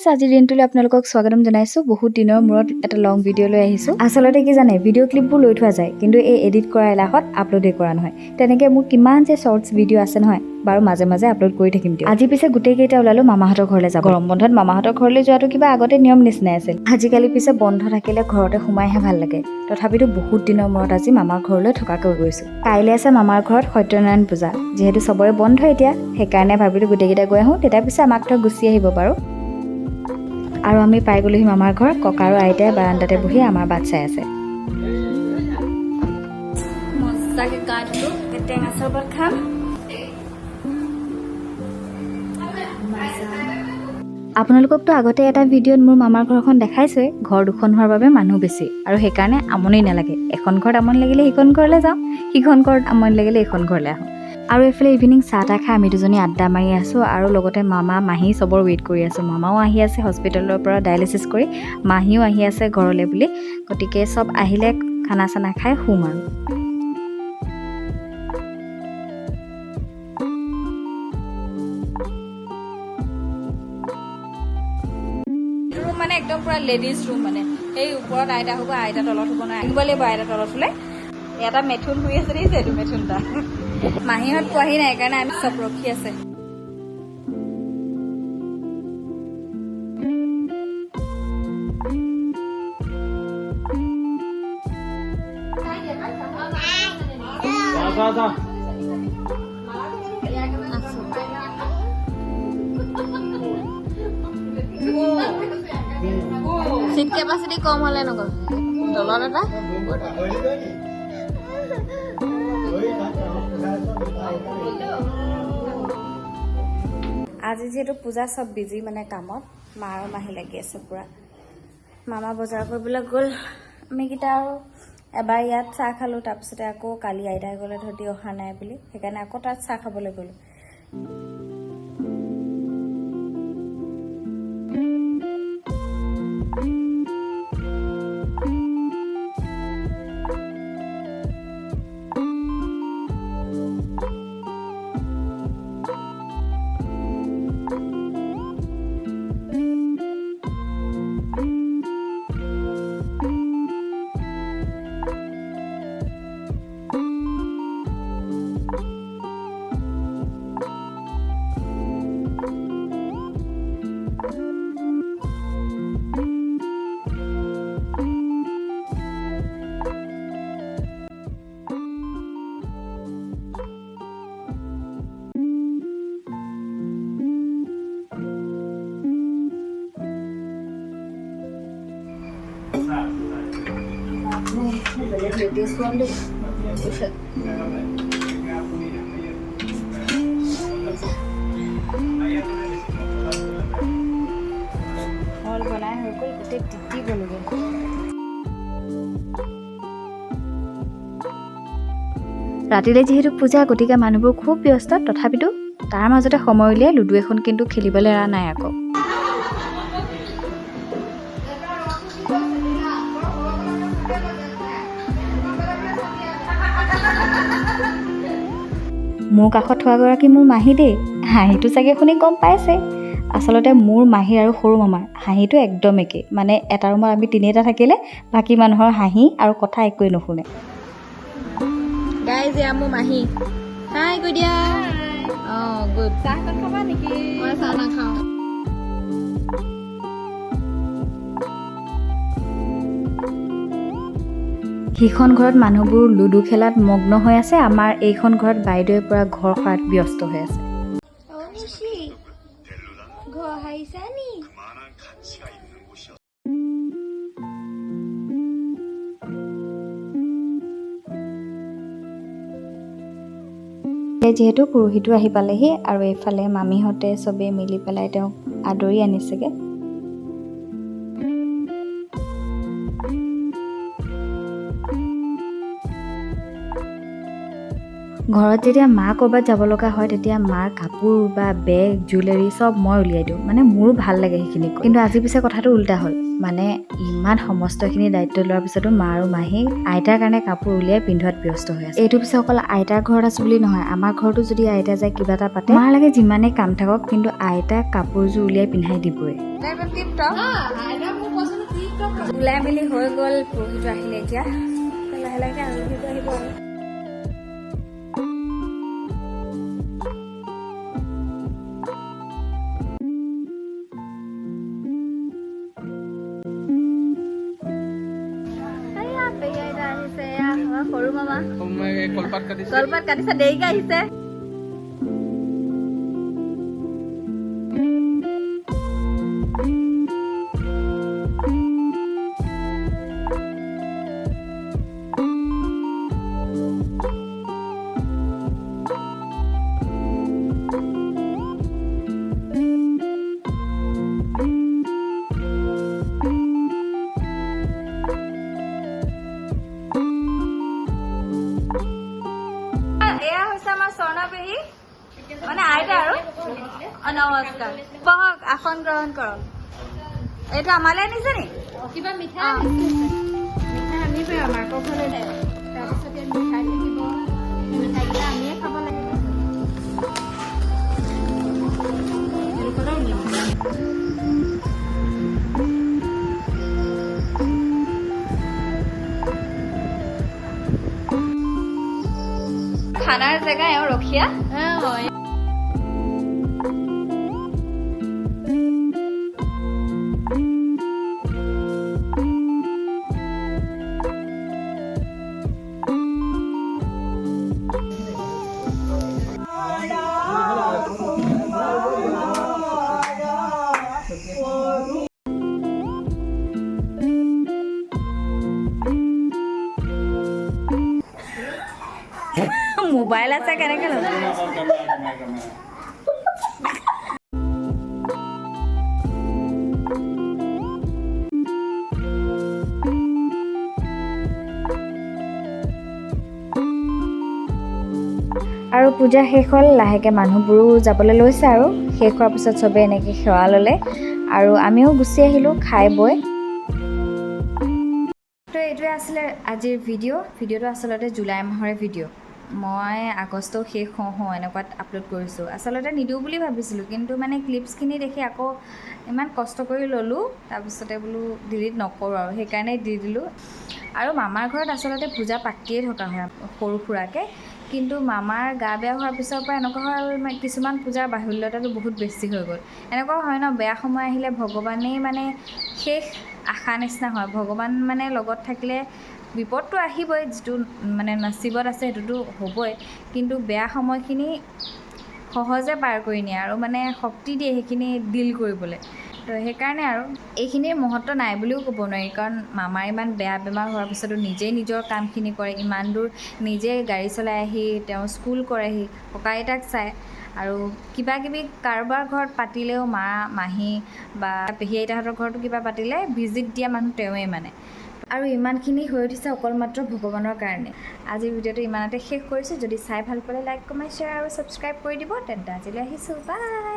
Guys আজি দিনটোলৈ আপোনালোকক স্বাগতম জনাইছো বহুত দিনৰ মূৰত এটা লং ভিডিও লৈ আহিছো আসলতে কি জানে ভিডিও ক্লিপবোৰ লৈ থোৱা যায় কিন্তু এই এডিট কৰা এলাহত আপলোড কৰা নহয় তেনেকৈ মোৰ কিমান যে শৰ্টস ভিডিও আছে নহয় বাৰু মাজে মাজে আপলোড কৰি থাকিম দিও আজি পিছে গুটেই কেইটা ওলালো মামাহঁতৰ ঘৰলৈ যাব গৰম বন্ধত মামাহঁতৰ ঘৰলৈ যোৱাটো কিবা আগতে নিয়ম নিচিনাই আছিল আজিকালি পিছে বন্ধ থাকিলে ঘৰতে সোমাইহে ভাল লাগে তথাপিতো বহুত দিনৰ মূৰত আজি মামাৰ ঘৰলৈ থকাকৈ গৈছো কাইলৈ আছে মামাৰ ঘৰত সত্যনাৰায়ণ পূজা যেহেতু সবৰে বন্ধ এতিয়া সেইকাৰণে ভাবিলো গুটেই কেইটা গৈ আহো তেতিয়া পিছে আমাক থৈ গুচি আহিব বাৰু আৰু আমি পাই গলোহি মামাৰ ঘৰ ককা আৰু আইতাই বাৰান্দাতে বহি আমাৰ বাট চাই আছে মজাকে গাটো টেঙা চৰবত খাম আপোনালোককতো আগতে এটা ভিডিঅ'ত মোৰ মামাৰ ঘৰখন দেখাইছোৱে ঘৰ দুখন হোৱাৰ বাবে মানুহ বেছি আৰু সেইকাৰণে আমনি নালাগে এখন ঘৰত আমনি লাগিলে সিখন ঘৰলৈ যাওঁ সিখন ঘৰত আমনি লাগিলে এইখন ঘৰলৈ আহোঁ আৰু এইফালে ইভিনিং চাহ তাহ খাই আমি দুজনী আড্ডা মাৰি আছোঁ আৰু লগতে মামা মাহী চবৰ ৱেইট কৰি আছোঁ মামাও আহি আছে হস্পিটেলৰ পৰা ডায়েলিচিছ কৰি মাহীও আহি আছে ঘৰলৈ বুলি গতিকে চব আহিলে খানা চানা খাই শুম আৰু মানে একদম পুৰা লেডিজ ৰুম মানে এই ওপৰত আইতা হ'ব আইতা তলত হ'ব নাই আহিব লাগিব আইতা তলত হ'লে এটা মেথুন শুই আছে দেখিছে এইটো মেথুনটা মাহীহঁত পোৱাহি নাই সেইকাৰণে আমি চব ৰখি আছে সিট কেপাচিটি কম হলে নগল তলত এটা আজি যেহেতু পূজা সব বিজি মানে কামত মা আৰু মাহী লাগি আছে পুৰা মামা বজাৰ কৰিবলৈ গ'ল আমিকেইটা আৰু এবাৰ ইয়াত চাহ খালোঁ তাৰপিছতে আকৌ কালি আইতাই গ'লে ধৰি অহা নাই বুলি সেইকাৰণে আকৌ তাত চাহ খাবলৈ গ'লোঁ लेडीज को अंदर हॉल बनाए हो कोई कुछ टिट्टी बोलोगे ৰাতিলে যেহেতু পূজা গতিকে মানুহবোৰ খুব ব্যস্ত তথাপিতো তাৰ মাজতে সময় উলিয়াই লুডু এখন কিন্তু খেলিবলৈ এৰা নাই আকৌ মোৰ কাষত থোৱাগৰাকী মোৰ মাহী দেই হাঁহিটো চাগে শুনি গম পাইছে আচলতে মোৰ মাহী আৰু সৰু মামাৰ হাঁহিটো একদম একে মানে এটা ৰুমত আমি তিনিটা থাকিলে বাকী মানুহৰ হাঁহি আৰু কথা একোৱে নুশুনে গাইজ এয়া মোৰ মাহী হাই কৈ দিয়া গুড চাহ খাবা নেকি মই চাহ নাখাওঁ সিখন ঘৰত মানুহবোৰ লুডু খেলাত মগ্ন হৈ আছে আমাৰ এইখন ঘৰত বাইদেৱে পুৰা ঘৰ সাৰাত ব্যস্ত হৈ আছে যিহেতু পুৰোহিতো আহি পালেহি আৰু এইফালে মামীহঁতে চবেই মিলি পেলাই তেওঁক আদৰি আনিছেগে ঘৰত যেতিয়া মা ক'ৰবাত যাব লগা হয় তেতিয়া মাৰ কাপোৰ বা বেগ জুৱেলাৰী চব মই উলিয়াই দিওঁ, মানে মোৰো ভাল লাগে সেইখিনি। কিন্তু আজি পিছে কথাটো উল্টা হ'ল, মানে ইমান সমস্তখিনি দায়িত্ব লোৱাৰ পিছতো মা আৰু মাহী আইতাৰ কাৰণে কাপোৰ উলিয়াই পিন্ধোৱাত ব্যস্ত হৈ আছে। এইটো পিছে অকল আইতাৰ ঘৰত আছো বুলি নহয়, আমাৰ ঘৰতো যদি আইতা যায় কিবা এটা পাতে, মাৰ লাগে যিমানেই কাম থাকক কিন্তু আইতাক কাপোৰযোৰ উলিয়াই পিন্ধাই দিবই। ওলাই মেলি হৈ গ'ল, পৰহিটো আহিলে, এতিয়া লাহে লাহে আলহীটো আহিব আৰু। সৰু মামা কলপাত কাটিছে, দেৰিকে আহিছে। এয়া হৈছে আমাৰ স্বৰ্ণা পেহী, মানে আইতা আৰু। নমস্কাৰ, বহক, আসন গ্ৰহণ কৰক। এইটো আমালৈ আনিছে নি? কিবা মিঠাই আনিবই আমাৰ ঘৰলৈ, তাৰপিছতে মিঠাই থাকিব, মিঠাইকেইটা আমিয়ে খাব লাগিব। খানাৰ জেগা এওঁ ৰখীয়া। মোবাইল আছে কেনেকে ল'ব? আৰু পূজা শেষ হ'ল, লাহেকৈ মানুহবোৰো যাবলৈ লৈছে আৰু শেষ হোৱাৰ পিছত চবেই এনেকৈ সেৱা ল'লে আৰু আমিও গুচি আহিলোঁ খাই বৈ। তো এইটোৱে আছিলে আজিৰ ভিডিঅ'টো আচলতে জুলাই মাহৰে ভিডিঅ'। মই আগষ্ট শেষ হওঁ এনেকুৱাত আপলোড কৰিছোঁ। আচলতে নিদিওঁ বুলি ভাবিছিলোঁ, কিন্তু মানে ক্লিপছখিনি দেখি আকৌ ইমান কষ্ট কৰি ল'লোঁ, তাৰপিছতে বোলো ডিলিট নকৰোঁ আৰু সেইকাৰণে দি দিলোঁ। আৰু মামাৰ ঘৰত আচলতে পূজা পাতিয়ে থকা হয় সৰু সুৰাকৈ, কিন্তু মামাৰ গা বেয়া হোৱাৰ পিছৰ পৰা এনেকুৱা হ'ল কিছুমান পূজাৰ বাহুল্যতাটো বহুত বেছি হৈ গ'ল। এনেকুৱা হয় ন, বেয়া সময় আহিলে ভগৱানেই মানে শেষ আশা নিচিনা হয়। ভগৱান মানে লগত থাকিলে বিপদটো আহিবই, যিটো মানে নচিবত আছে সেইটোতো হ'বই, কিন্তু বেয়া সময়খিনি সহজে পাৰ কৰি নিয়ে আৰু মানে শক্তি দিয়ে সেইখিনি ডিল কৰিবলৈ। তো সেইকাৰণে আৰু এইখিনিৰ মহত্ব নাই বুলিও ক'ব নোৱাৰি, কাৰণ মামাৰ ইমান বেয়া বেমাৰ হোৱাৰ পিছতো নিজেই নিজৰ কামখিনি কৰে, ইমান দূৰ নিজে গাড়ী চলাই আহি তেওঁ স্কুল কৰেহি, ককা আইতাক চায়। আৰু কিবা কিবি কাৰোবাৰ ঘৰত পাতিলেও মা মাহী বা পেহী আইতাহঁতৰ ঘৰতো কিবা পাতিলে ভিজিট দিয়া মানুহ তেওঁৱেই মানে। আৰু ইমানখিনি হৈ উঠিছে অকল মাত্ৰ ভগৱানৰ কাৰণে। আজিৰ ভিডিঅ'টো ইমানতে শেষ কৰিছোঁ। যদি চাই ভাল পালে লাইক কমেণ্ট শ্বেয়াৰ আৰু ছাবস্ক্ৰাইব কৰি দিব। তেন্তে আজিলৈ আহিছোঁ, বাই।